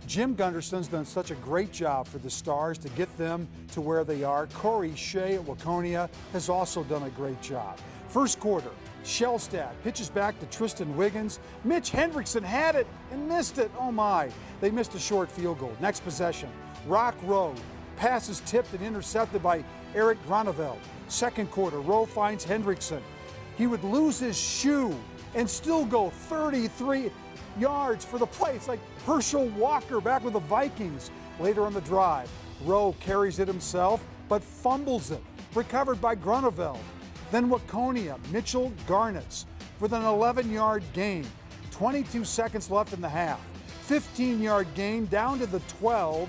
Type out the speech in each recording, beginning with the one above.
Jim Gunderson's done such a great job for the Stars to get them to where they are. Corey Shea at Laconia has also done a great job. First quarter, Shellstad pitches back to Tristan Wiggins. Mitch Hendrickson had it and missed it. Oh my, they missed a short field goal. Next possession, Rock Rowe. Pass is tipped and intercepted by Eric Graneveld. Second quarter, Rowe finds Hendrickson. He would lose his shoe and still go 33 yards for the play. It's like Herschel Walker back with the Vikings. Later on the drive, Rowe carries it himself, but fumbles it. Recovered by Graneveld. Then Laconia, Mitchell Garnetts with an 11-yard gain. 22 seconds left in the half. 15-yard gain down to the 12.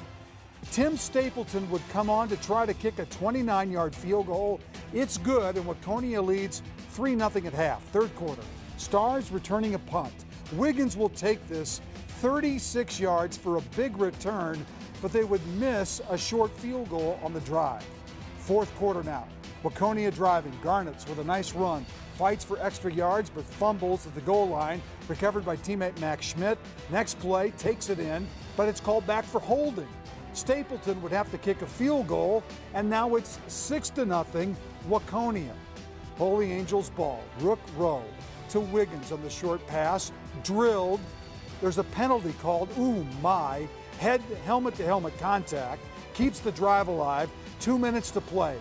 Tim Stapleton would come on to try to kick a 29-yard field goal. It's good, and Laconia leads 3-0 at half. Third quarter, Stars returning a punt. Wiggins will take this 36 yards for a big return, but they would miss a short field goal on the drive. Fourth quarter now, Laconia driving. Garnetts with a nice run. Fights for extra yards, but fumbles at the goal line. Recovered by teammate Max Schmidt. Next play, takes it in, but it's called back for holding. Stapleton would have to kick a field goal, and now it's 6-0, Laconia. Holy Angels ball. Rook Rowe to Wiggins on the short pass. Drilled. There's a penalty called. Ooh, my. Helmet-to-helmet contact. Keeps the drive alive. 2 minutes to play.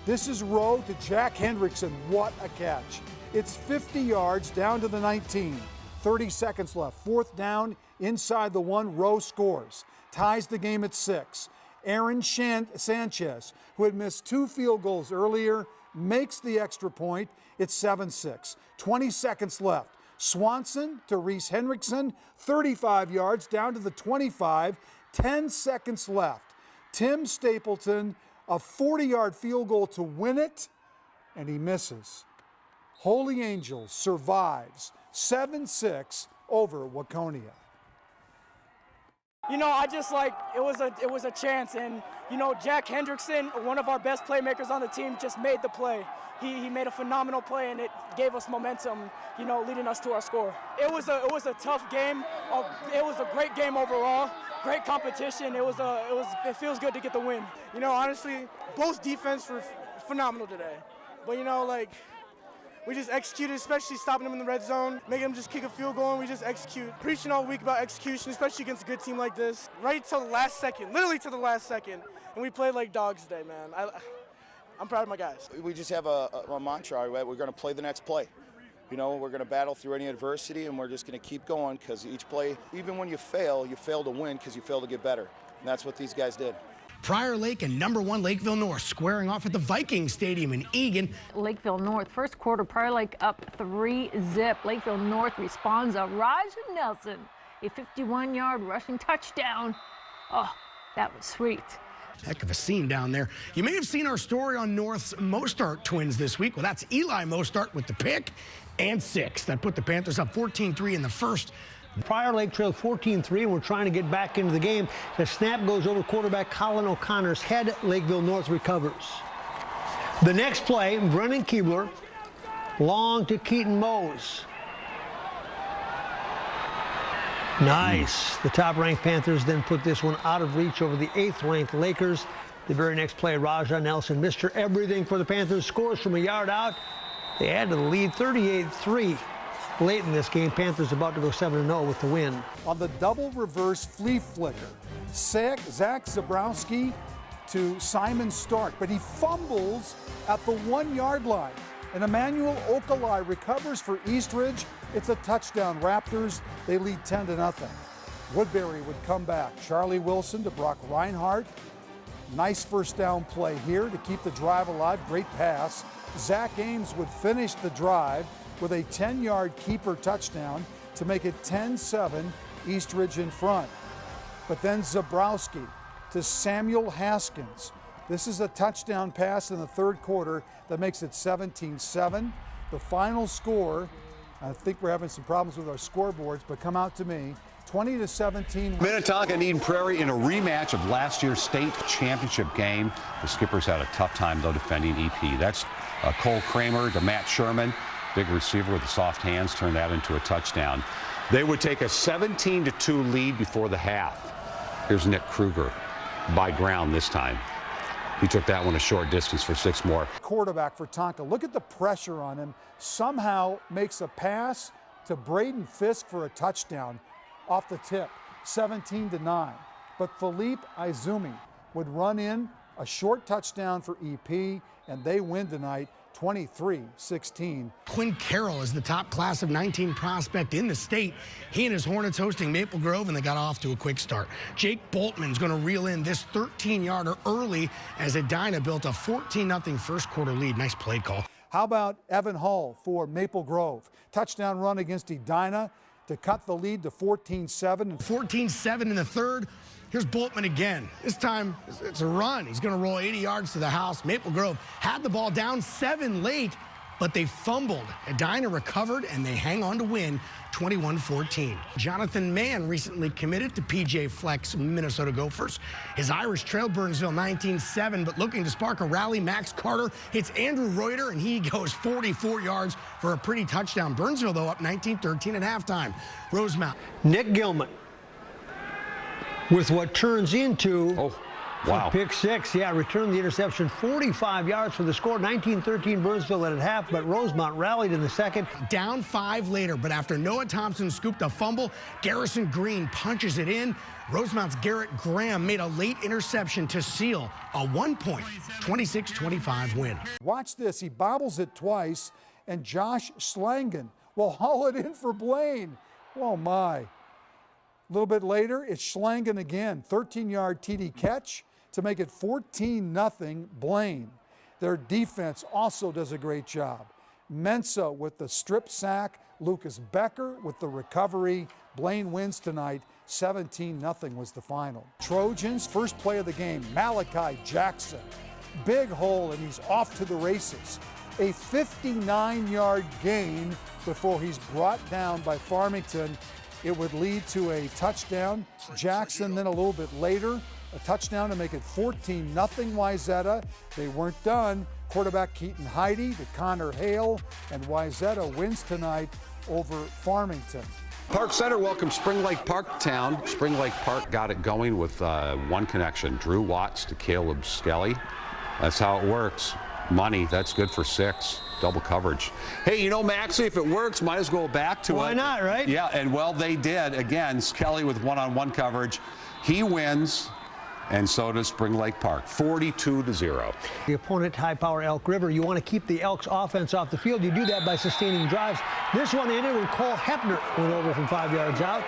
This is Rowe to Jack Hendrickson. What a catch. It's 50 yards down to the 19. 30 seconds left. Fourth down inside the 1. Rowe scores. Ties the game at 6. Aaron Sanchez, who had missed 2 field goals earlier, makes the extra point. It's 7-6. 20 seconds left. Swanson to Reese Hendrickson. 35 yards down to the 25. 10 seconds left. Tim Stapleton, a 40-yard field goal to win it, and he misses. Holy Angels survives 7-6 over Laconia. You know, I just it was a chance, and you know, Jack Hendrickson, one of our best playmakers on the team, just made the play. He made a phenomenal play, and it gave us momentum, you know, leading us to our score. It was a tough game. It was a great game overall. Great competition. It feels good to get the win. You know, honestly, both defense were phenomenal today. But you know, we just executed, especially stopping them in the red zone, making them just kick a field goal, and we just execute. Preaching all week about execution, especially against a good team like this. Right till the last second, literally to the last second. And we played like dogs today, man. I'm proud of my guys. We just have a mantra, right? We're going to play the next play. You know, we're going to battle through any adversity, and we're just going to keep going, because each play, even when you fail to win because you fail to get better. And that's what these guys did. Prior Lake and #1 Lakeville North squaring off at the Viking Stadium in Eagan. Lakeville North, first quarter, Prior Lake up 3-0. Lakeville North responds a Raja Nelson, a 51-yard rushing touchdown. Oh, that was sweet. Heck of a scene down there. You may have seen our story on North's Mostart twins this week. Well, that's Eli Mostart with the pick and 6. That put the Panthers up 14-3 in the first. Prior Lake trailed 14-3, and we're trying to get back into the game. The snap goes over quarterback Colin O'Connor's head. Lakeville North recovers. The next play, Brennan Keebler, long to Keaton Mose. Nice. The top-ranked Panthers then put this one out of reach over the 8th-ranked Lakers. The very next play, Raja Nelson, Mr. Everything for the Panthers, scores from a yard out. They add to the lead 38-3. Late in this game, Panthers about to go 7-0 with the win. On the double reverse flea flicker, Zach Zabrowski to Simon Stark, but he fumbles at the 1-yard line. And Emmanuel Okalai recovers for Eastridge. It's a touchdown. Raptors, they lead 10-0. Woodberry would come back. Charlie Wilson to Brock Reinhardt. Nice first down play here to keep the drive alive. Great pass. Zach Ames would finish the drive with a 10-yard keeper touchdown to make it 10-7, Eastridge in front. But then Zabrowski to Samuel Haskins. This is a touchdown pass in the third quarter that makes it 17-7. The final score, I think we're having some problems with our scoreboards, but come out to me, 20-17. Minnetonka and Eden Prairie in a rematch of last year's state championship game. The Skippers had a tough time, though, defending EP. That's Cole Kramer to Matt Sherman. Big receiver with the soft hands turned that into a touchdown. They would take a 17-2 lead before the half. Here's Nick Kruger by ground this time. He took that one a short distance for 6 more. Quarterback for Tonka. Look at the pressure on him. Somehow makes a pass to Braden Fisk for a touchdown off the tip, 17-9. But Philippe Izumi would run in a short touchdown for EP, and they win tonight 23-16. Quinn Carroll is the top class of 19 prospect in the state. He and his Hornets hosting Maple Grove, and they got off to a quick start. Jake Boltman's going to reel in this 13-yarder early as Edina built a 14-0 first quarter lead. Nice play call. How about Evan Hull for Maple Grove? Touchdown run against Edina to cut the lead to 14-7. 14-7 in the third. Here's Boltman again. This time, it's a run. He's going to roll 80 yards to the house. Maple Grove had the ball down 7 late, but they fumbled. Edina recovered, and they hang on to win 21-14. Jonathan Mann recently committed to PJ Fleck's Minnesota Gophers. His Irish trailed Burnsville 19-7, but looking to spark a rally, Max Carter hits Andrew Reuter, and he goes 44 yards for a pretty touchdown. Burnsville, though, up 19-13 at halftime. Rosemount. Nick Gilman with what turns into wow. pick 6. Yeah, returned the interception, 45 yards for the score. 19-13 Burnsville at half, but Rosemount rallied in the second. Down 5 later, but after Noah Thompson scooped a fumble, Garrison Green punches it in. Rosemount's Garrett Graham made a late interception to seal a 1-point 26-25 win. Watch this. He bobbles it twice, and Josh Schlangen will haul it in for Blaine. Oh, my. A little bit later, it's Schlangen again. 13-yard TD catch to make it 14-0 Blaine. Their defense also does a great job. Mensa with the strip sack. Lucas Becker with the recovery. Blaine wins tonight. 17-0 was the final. Trojans, first play of the game. Malachi Jackson. Big hole, and he's off to the races. A 59-yard gain before he's brought down by Farmington. It would lead to a touchdown. Jackson then a little bit later, a touchdown to make it 14-0 Wayzata. They weren't done. Quarterback Keaton Heide to Connor Hale, and Wayzata wins tonight over Farmington. Park Center welcomes Spring Lake Park to town. Spring Lake Park got it going with one connection. Drew Watts to Caleb Skelly. That's how it works. Money, that's good for 6. Double coverage. Hey, you know, Maxie, if it works, might as well go back to it. Why not, right? Yeah, and well, they did. Again, Skelly with one-on-one coverage. He wins, and so does Spring Lake Park, 42-0. The opponent, high-power Elk River. You want to keep the Elks offense off the field. You do that by sustaining drives. This one ended when Cole Hepner went over from 5 yards out.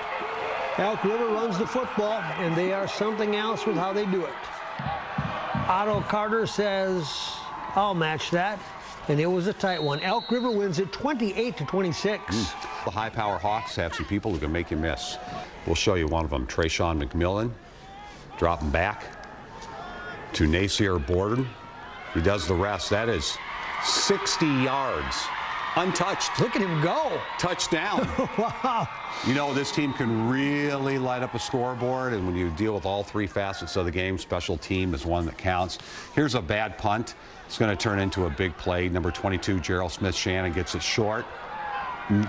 Elk River runs the football, and they are something else with how they do it. Otto Carter says, I'll match that. And it was a tight one. Elk River wins it 28-26. The high-power Hawks have some people who can make you miss. We'll show you one of them. Trayshawn McMillan dropping back to Nasir Borden. He does the rest. That is 60 yards. Untouched. Look at him go. Touchdown. Wow. You know, this team can really light up a scoreboard, and when you deal with all 3 facets of the game, special team is one that counts. Here's a bad punt. It's going to turn into a big play. Number 22, Gerald Smith-Shannon, gets it short,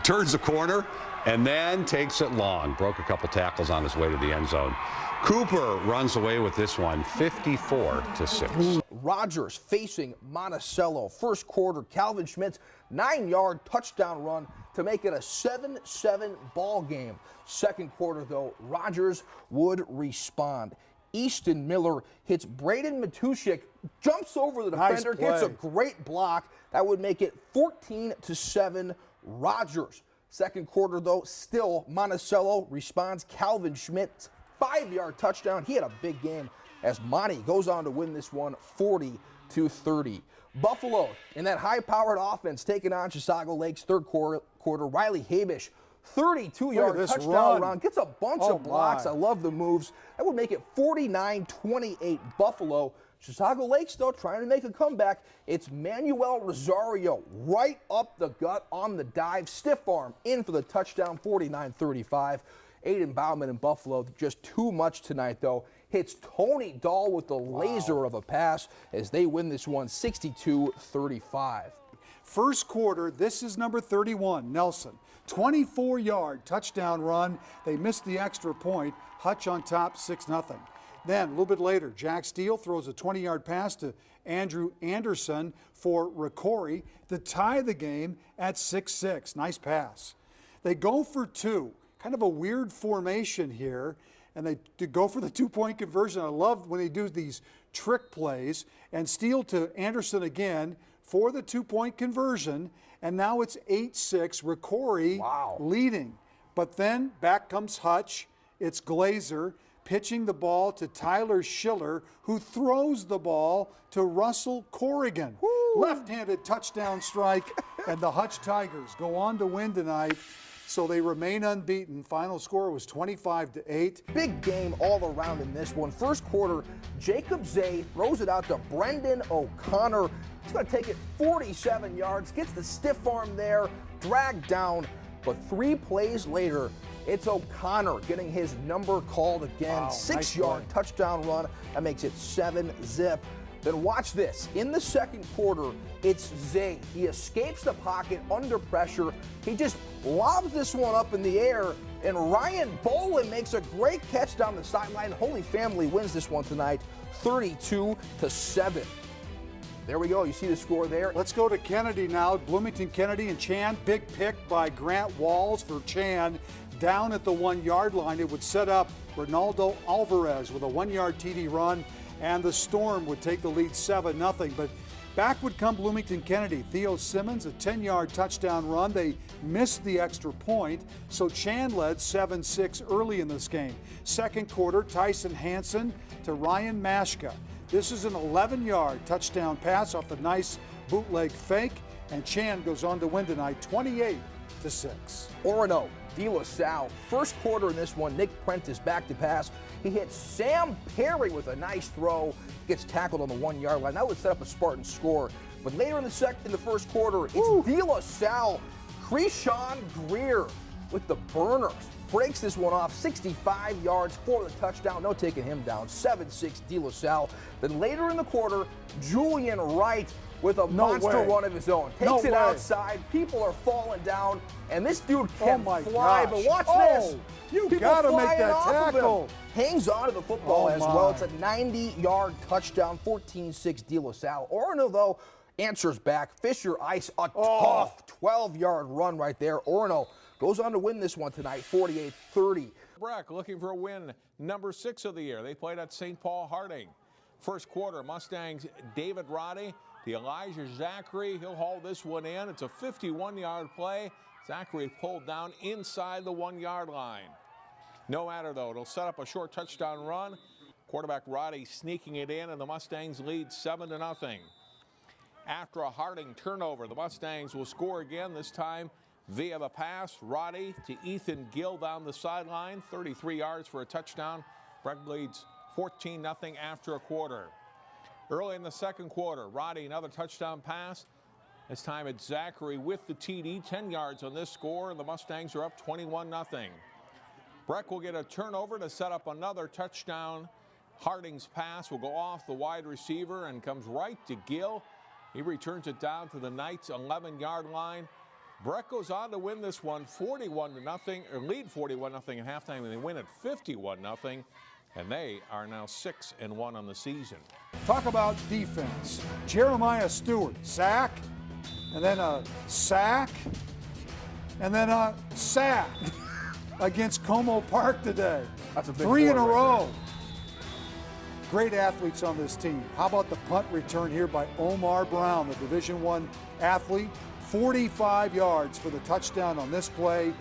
turns the corner, and then takes it long. Broke a couple tackles on his way to the end zone. Cooper runs away with this one, 54-6. Rogers facing Monticello. First quarter, Calvin Schmidt's 9-yard touchdown run to make it a 7-7 ball game. Second quarter, though, Rogers would respond. Easton Miller hits Braden Matushik, jumps over the defender, gets a great block. That would make it 14-7 Rogers. Second quarter, though, still Monticello responds. Calvin Schmidt's 5-yard touchdown. He had a big game as Monty goes on to win this one 40-30. Buffalo in that high-powered offense taking on Chisago Lake's third quarter. Riley Habish, 32-yard touchdown run. Gets a bunch of blocks. I love the moves. That would make it 49-28 Buffalo. Chisago Lake still trying to make a comeback. It's Manuel Rosario right up the gut on the dive. Stiff arm in for the touchdown, 49-35. Aiden Bauman in Buffalo, just too much tonight, though. Hits Tony Dahl with the laser of a pass as they win this one 62-35. First quarter, this is number 31, Nelson. 24-yard touchdown run. They missed the extra point. Hutch on top, 6-0. Then, a little bit later, Jack Steele throws a 20-yard pass to Andrew Anderson for Ricori to tie the game at 6-6. Nice pass. They go for two. Kind of a weird formation here, and they go for the two-point conversion. I love when they do these trick plays. And Steele to Anderson again for the two-point conversion, and now it's 8-6, Ricori leading. But then back comes Hutch. It's Glazer pitching the ball to Tyler Schiller, who throws the ball to Russell Corrigan. Left-handed touchdown strike, and the Hutch Tigers go on to win tonight. So they remain unbeaten. Final score was 25-8. Big game all around in this one. First quarter, Jacob Zay throws it out to Brendan O'Connor. He's going to take it 47 yards, gets the stiff arm there, dragged down. But 3 plays later, it's O'Connor getting his number called again. 6-yard touchdown run. That makes it 7-zip. Then watch this. In the second quarter, it's Zay. He escapes the pocket under pressure. He just lobs this one up in the air, and Ryan Bolin makes a great catch down the sideline. Holy Family wins this one tonight, 32-7. There we go. You see the score there. Let's go to Kennedy now. Bloomington Kennedy and Chan. Big pick by Grant Walls for Chan. Down at the 1-yard line, it would set up Ronaldo Alvarez with a 1-yard TD run, and the Storm would take the lead 7-0. But back would come Bloomington Kennedy. Theo Simmons, a 10-yard touchdown run. They missed the extra point, so Chan led 7-6 early in this game. Second quarter, Tyson Hansen to Ryan Mashka. This is an 11-yard touchdown pass off the nice bootleg fake, and Chan goes on to win tonight 28-6. Orono, De La Salle. First quarter in this one, Nick Prentice back to pass. He hits Sam Perry with a nice throw, gets tackled on the 1-yard line. That would set up a Spartan score. But later in the first quarter, it's De La Salle. Krishan Greer with the burners. Breaks this one off, 65 yards for the touchdown. No taking him down, 7-6 De La Salle. Then later in the quarter, Julian Wright with a monster run of his own. Takes it outside, people are falling down, and this dude can fly. But watch this. You gotta make that tackle. Hangs on to the football as well. It's a 90-yard touchdown, 14-6 De La Salle. Orono, though, answers back. Fisher Ice, a tough 12-yard run right there. Orono goes on to win this one tonight, 48-30. Breck looking for a win, number 6 of the year. They played at St. Paul Harding. First quarter, Mustangs David Roddy to Elijah Zachary. He'll haul this one in. It's a 51-yard play. Zachary pulled down inside the 1-yard line. No matter, though. It'll set up a short touchdown run. Quarterback Roddy sneaking it in, and the Mustangs lead 7-0. After a Harding turnover, the Mustangs will score again, this time via the pass. Roddy to Ethan Gill down the sideline, 33 yards for a touchdown. Breck leads 14-0 after a quarter. Early in the second quarter, Roddy another touchdown pass. This time it's Zachary with the TD, 10 yards on this score, and the Mustangs are up 21-0. Breck will get a turnover to set up another touchdown. Harding's pass will go off the wide receiver and comes right to Gill. He returns it down to the Knights' 11-yard line. Breck goes on to win this one 41-0, or lead 41-0 at halftime, and they win at 51-0, and they are now 6-1 on the season. Talk about defense. Jeremiah Stewart, sack, and then a sack, and then a sack against Como Park today. That's a big 3 in a right row. Great athletes on this team. How about the punt return here by Omar Brown, the Division I athlete? 45 yards for the touchdown on this play.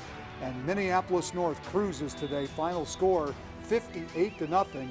And Minneapolis North cruises today. Final score 58-0.